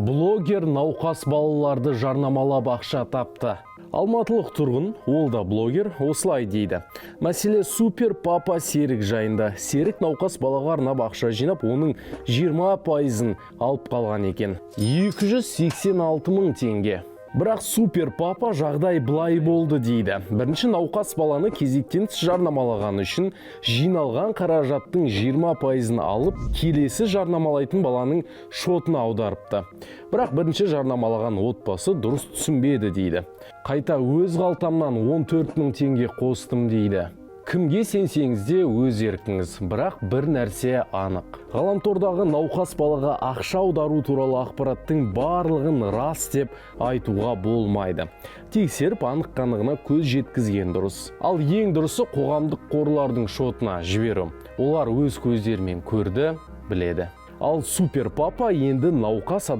Блогер науқас балаларды жарнамалап ақша тапты. Алматылық тұрғын, ол да блогер, осылай дейді. Мәселе супер папа Серік жайында. Серік науқас балаға арнап ақша жинап, оның 20%-ын алып қалған екен. 286 мың теңге. Бірақ супер папа жағдай былай болды дейді. Бірінші науқас баланы кезектен тыс жарнамалаған үшін жиналған қаражаттың 20%-ын алып, келесі жарнамалайтын баланың шотына аударыпты. Бірақ бірінші жарнамалаған отбасы дұрыс түсінбеді дейді. Қайта өз қалтамнан 14 мың теңге қостым дейді. Кімге сенсеңіз де өз еркіңіз, бірақ бір нәрсе анық. Ғаламтордағы науқас балаға ақша аудару туралы ақпараттың барлығын рас деп айтуға болмайды. Тексеріп анық-қанығына көз жеткізген дұрыс. Ал ең дұрысы қоғамдық қорлардың шотына жіберу. Олар өз көздерімен көрді, біледі. Ал супер папа енді науқас адам